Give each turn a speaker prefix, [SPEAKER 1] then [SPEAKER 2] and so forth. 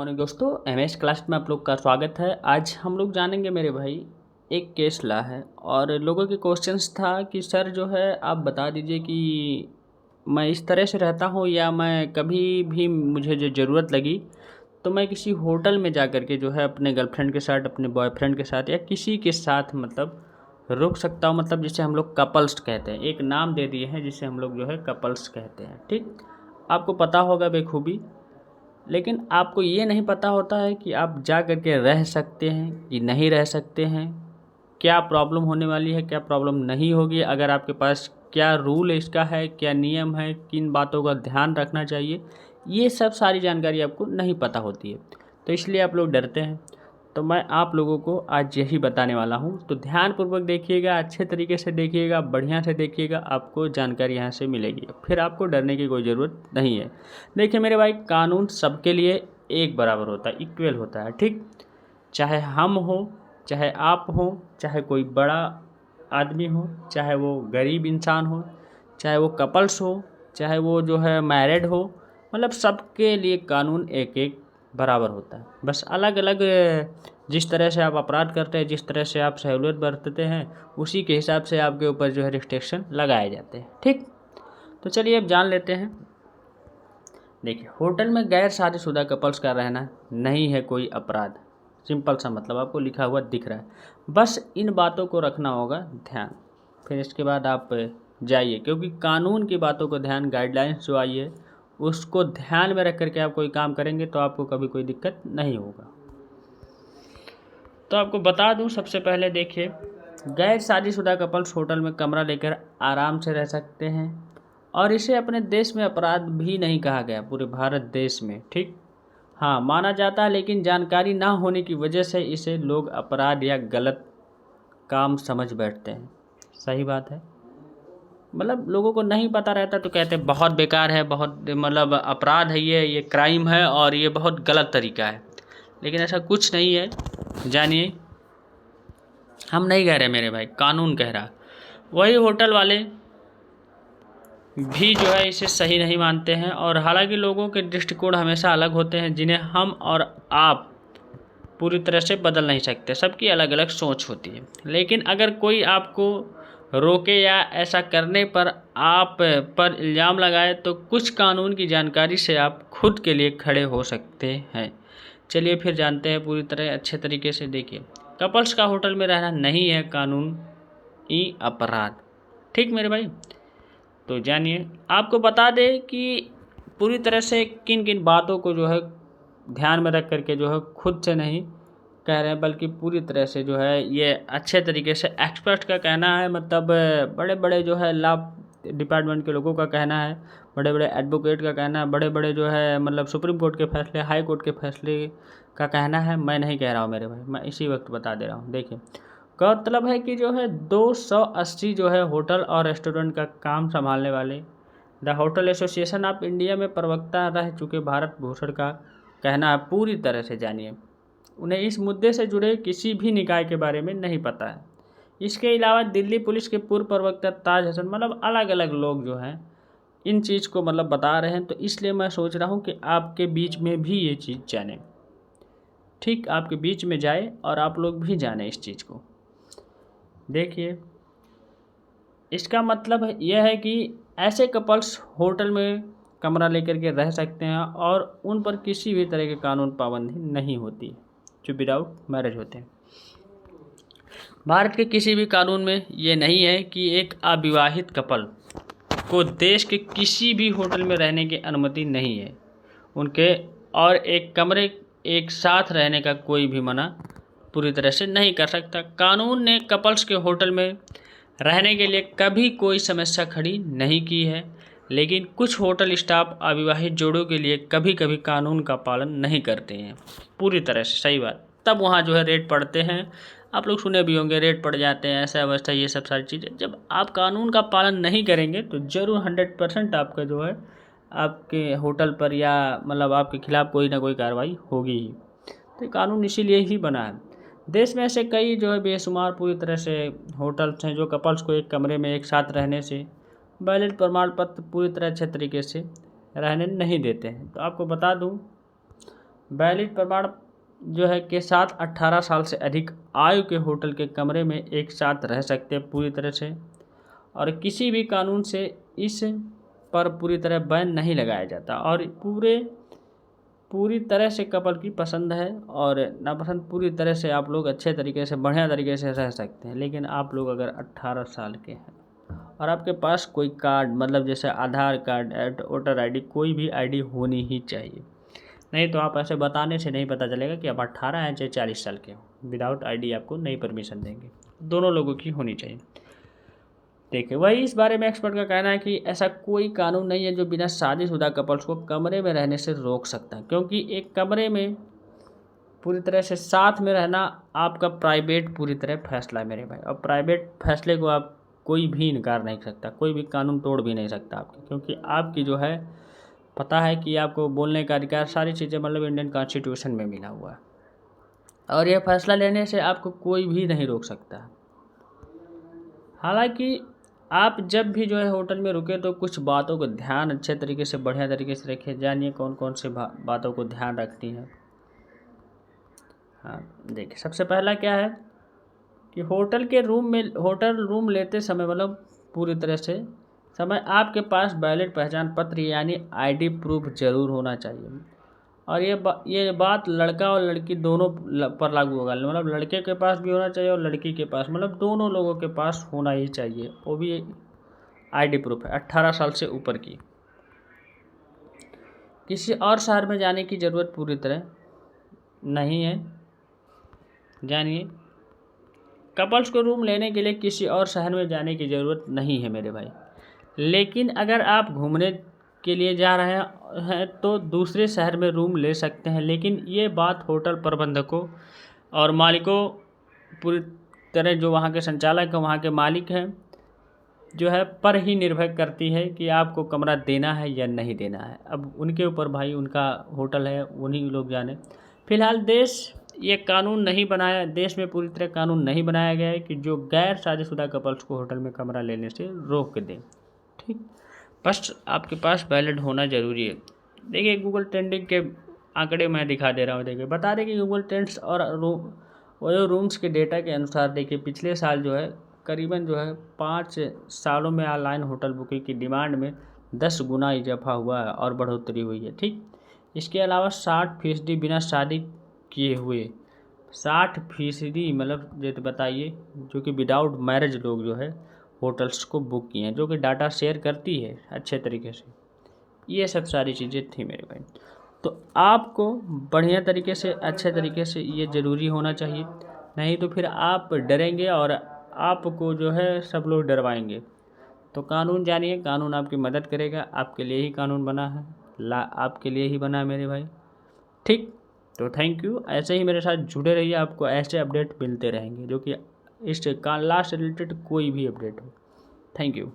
[SPEAKER 1] Morning दोस्तों, MS class में आप लोग का स्वागत है। आज हम लोग जानेंगे मेरे भाई, एक केस ला है और लोगों के क्वेश्चंस था कि सर जो है आप बता दीजिए कि मैं इस तरह से रहता हूँ या मैं कभी भी मुझे जो ज़रूरत लगी तो मैं किसी होटल में जा कर के जो है अपने गर्लफ्रेंड के साथ, अपने बॉयफ्रेंड के साथ या किसी के साथ मतलब रुक सकता हूँ। मतलब जिसे हम लोग कपल्स कहते हैं, एक नाम दे दिए हैं जिसे हम लोग जो है कपल्स कहते हैं। ठीक, आपको पता होगा बेखूबी, लेकिन आपको ये नहीं पता होता है कि आप जा कर के रह सकते हैं कि नहीं रह सकते हैं, क्या प्रॉब्लम होने वाली है, क्या प्रॉब्लम नहीं होगी, अगर आपके पास क्या रूल इसका है, क्या नियम है, किन बातों का ध्यान रखना चाहिए, ये सब सारी जानकारी आपको नहीं पता होती है। तो इसलिए आप लोग डरते हैं। तो मैं आप लोगों को आज यही बताने वाला हूँ, तो ध्यानपूर्वक देखिएगा, अच्छे तरीके से देखिएगा, बढ़िया से देखिएगा, आपको जानकारी यहाँ से मिलेगी। फिर आपको डरने की कोई ज़रूरत नहीं है। देखिए मेरे भाई, कानून सबके लिए एक बराबर होता है, इक्वल होता है। ठीक, चाहे हम हो, चाहे आप हो, चाहे कोई बड़ा आदमी हो, चाहे वो गरीब इंसान हो, चाहे वो कपल्स हो, चाहे वो जो है मैरिड हो, मतलब सबके लिए कानून एक एक बराबर होता है। बस अलग अलग जिस तरह से आप अपराध करते हैं, जिस तरह से आप सहूलियत बरतते हैं, उसी के हिसाब से आपके ऊपर जो है रिस्ट्रिक्शन लगाए जाते हैं। ठीक, तो चलिए अब जान लेते हैं। देखिए, होटल में गैर शादीशुदा कपल्स का रहना नहीं है कोई अपराध। सिंपल सा मतलब आपको लिखा हुआ दिख रहा है, बस इन बातों को रखना होगा ध्यान। फिर इसके बाद आप जाइए, क्योंकि कानून की बातों को ध्यान, गाइडलाइंस जो आई है उसको ध्यान में रख करके आप कोई काम करेंगे तो आपको कभी कोई दिक्कत नहीं होगा। तो आपको बता दूं, सबसे पहले देखिए, गैर शादीशुदा कपल्स होटल में कमरा लेकर आराम से रह सकते हैं और इसे अपने देश में अपराध भी नहीं कहा गया, पूरे भारत देश में। ठीक, हाँ माना जाता है, लेकिन जानकारी ना होने की वजह से इसे लोग अपराध या गलत काम समझ बैठते हैं। सही बात है, मतलब लोगों को नहीं पता रहता तो कहते हैं बहुत बेकार है, बहुत मतलब अपराध है, ये क्राइम है और ये बहुत गलत तरीका है। लेकिन ऐसा कुछ नहीं है, जानिए। हम नहीं कह रहे मेरे भाई, कानून कह रहा। वही होटल वाले भी जो है इसे सही नहीं मानते हैं, और हालांकि लोगों के दृष्टिकोण हमेशा अलग होते हैं जिन्हें हम और आप पूरी तरह से बदल नहीं सकते। सबकी अलग अलग सोच होती है। लेकिन अगर कोई आपको रोके या ऐसा करने पर आप पर इल्ज़ाम लगाए तो कुछ कानून की जानकारी से आप खुद के लिए खड़े हो सकते हैं। चलिए फिर जानते हैं पूरी तरह अच्छे तरीके से। देखिए, कपल्स का होटल में रहना नहीं है कानूनी अपराध। ठीक मेरे भाई, तो जानिए, आपको बता दें कि पूरी तरह से किन किन बातों को जो है ध्यान में रख करके जो है खुद से नहीं कह रहे हैं, बल्कि पूरी तरह से जो है ये अच्छे तरीके से एक्सपर्ट का कहना है। मतलब बड़े बड़े जो है लॉ डिपार्टमेंट के लोगों का कहना है, बड़े बड़े एडवोकेट का कहना है, बड़े बड़े जो है मतलब सुप्रीम कोर्ट के फैसले, हाई कोर्ट के फैसले का कहना है। मैं नहीं कह रहा हूँ मेरे भाई, मैं इसी वक्त बता दे रहा हूँ। देखिए, गौरतलब है कि जो है 280 जो है होटल और रेस्टोरेंट का काम संभालने वाले the hotel association of India में प्रवक्ता रह चुके भारत भूषण का कहना है, पूरी तरह से जानिए, उन्हें इस मुद्दे से जुड़े किसी भी निकाय के बारे में नहीं पता है। इसके अलावा दिल्ली पुलिस के पूर्व प्रवक्ता ताज हसन, मतलब अलग अलग लोग जो हैं इन चीज़ को मतलब बता रहे हैं। तो इसलिए मैं सोच रहा हूँ कि आपके बीच में भी ये चीज़ जाने। ठीक, आपके बीच में जाए और आप लोग भी जाने इस चीज़ को। देखिए, इसका मतलब यह है कि ऐसे कपल्स होटल में कमरा लेकर के रह सकते हैं और उन पर किसी भी तरह के कानून पाबंदी नहीं होती जो विदाउट मैरिज होते हैं। भारत के किसी भी कानून में ये नहीं है कि एक अविवाहित कपल को देश के किसी भी होटल में रहने की अनुमति नहीं है। उनके और एक कमरे एक साथ रहने का कोई भी मना पूरी तरह से नहीं कर सकता। कानून ने कपल्स के होटल में रहने के लिए कभी कोई समस्या खड़ी नहीं की है, लेकिन कुछ होटल स्टाफ अविवाहित जोड़ों के लिए कभी कभी कानून का पालन नहीं करते हैं पूरी तरह से। सही बात, तब वहाँ जो है रेट पड़ते हैं। आप लोग सुने भी होंगे, रेट पड़ जाते हैं, ऐसा अवस्था, ये सब सारी चीज़ें। जब आप कानून का पालन नहीं करेंगे तो ज़रूर 100% आपका जो है आपके होटल पर या मतलब आपके खिलाफ़ कोई ना कोई कार्रवाई होगी ही। तो कानून इसीलिए ही बना है। देश में ऐसे कई जो है बेशुमार पूरी तरह से होटल्स हैं जो कपल्स को एक कमरे में एक साथ रहने से वैलिड प्रमाण पत्र पूरी तरह अच्छे तरीके से रहने नहीं देते हैं। तो आपको बता दूं, वैलिड प्रमाण जो है के साथ 18 साल से अधिक आयु के होटल के कमरे में एक साथ रह सकते हैं पूरी तरह से, और किसी भी कानून से इस पर पूरी तरह बैन नहीं लगाया जाता, और पूरी तरह से कपल की पसंद है और नापसंद पूरी तरह से आप लोग अच्छे तरीके से बढ़िया तरीके से रह सकते हैं। लेकिन आप लोग अगर 18 साल के हैं और आपके पास कोई कार्ड मतलब जैसे आधार कार्ड, वोटर आईडी, कोई भी आईडी होनी ही चाहिए, नहीं तो आप ऐसे बताने से नहीं पता चलेगा कि आप 18 हैं चाहे 40 साल के हो। विदाउट आईडी आपको नहीं परमिशन देंगे, दोनों लोगों की होनी चाहिए। देखिए, वही इस बारे में एक्सपर्ट का कहना है कि ऐसा कोई कानून नहीं है जो बिना शादीशुदा कपल्स को कमरे में रहने से रोक सकता है, क्योंकि एक कमरे में पूरी तरह से साथ में रहना आपका प्राइवेट पूरी तरह फैसला है मेरे भाई, और प्राइवेट फैसले को आप कोई भी इनकार नहीं कर सकता, कोई भी कानून तोड़ भी नहीं सकता आपकी, क्योंकि आपकी जो है पता है कि आपको बोलने का अधिकार, सारी चीज़ें मतलब इंडियन कॉन्स्टिट्यूशन में मिला हुआ है, और यह फैसला लेने से आपको कोई भी नहीं रोक सकता। हालांकि आप जब भी जो है होटल में रुके तो कुछ बातों को ध्यान अच्छे तरीके से बढ़िया तरीके से रखिए, जानिए कौन कौन से बातों को ध्यान रखनी है। हाँ, देखिए, सबसे पहला क्या है कि होटल रूम लेते समय मतलब पूरी तरह से समय आपके पास वैलिड पहचान पत्र यानी आईडी प्रूफ जरूर होना चाहिए, और ये बात लड़का और लड़की दोनों पर लागू होगा, मतलब लड़के के पास भी होना चाहिए और लड़की के पास, मतलब दोनों लोगों के पास होना ही चाहिए, वो भी आईडी प्रूफ है 18 साल से ऊपर की। किसी और शहर में जाने की ज़रूरत पूरी तरह नहीं है। जानिए, कपल्स को रूम लेने के लिए किसी और शहर में जाने की ज़रूरत नहीं है मेरे भाई, लेकिन अगर आप घूमने के लिए जा रहे हैं तो दूसरे शहर में रूम ले सकते हैं, लेकिन ये बात होटल प्रबंधकों और मालिकों पूरी तरह जो वहाँ के संचालक हैं, वहाँ के मालिक हैं जो है पर ही निर्भर करती है कि आपको कमरा देना है या नहीं देना है। अब उनके ऊपर भाई, उनका होटल है, उन्हीं लोग जाने। फिलहाल देश में पूरी तरह कानून नहीं बनाया गया है कि जो गैर शादीशुदा कपल्स को होटल में कमरा लेने से रोक दें। ठीक, बस आपके पास वैलिड होना ज़रूरी है। देखिए, गूगल ट्रेंडिंग के आंकड़े मैं दिखा दे रहा हूँ। देखिए, बता दें कि गूगल ट्रेंड्स और रूम्स के डेटा के अनुसार देखिए पिछले साल जो है करीबन जो है 5 सालों में ऑनलाइन होटल बुकिंग की डिमांड में 10 गुना इजाफा हुआ है और बढ़ोतरी हुई है। ठीक, इसके अलावा 60% बिना शादी किए हुए 60% मतलब जैसे बताइए जो कि विदाउट मैरिज लोग जो है होटल्स को बुक किए हैं, जो कि डाटा शेयर करती है अच्छे तरीके से। ये सब सारी चीज़ें थी मेरे भाई, तो आपको बढ़िया तरीके से अच्छे तरीके से ये ज़रूरी होना चाहिए, नहीं तो फिर आप डरेंगे और आपको जो है सब लोग डरवाएंगे। तो कानून जानिए, कानून आपकी मदद करेगा, आपके लिए ही कानून बना है, आपके लिए ही बना है मेरे भाई। ठीक, तो थैंक यू, ऐसे ही मेरे साथ जुड़े रहिए, आपको ऐसे अपडेट मिलते रहेंगे जो कि इस लॉ से रिलेटेड कोई भी अपडेट हो। Thank you.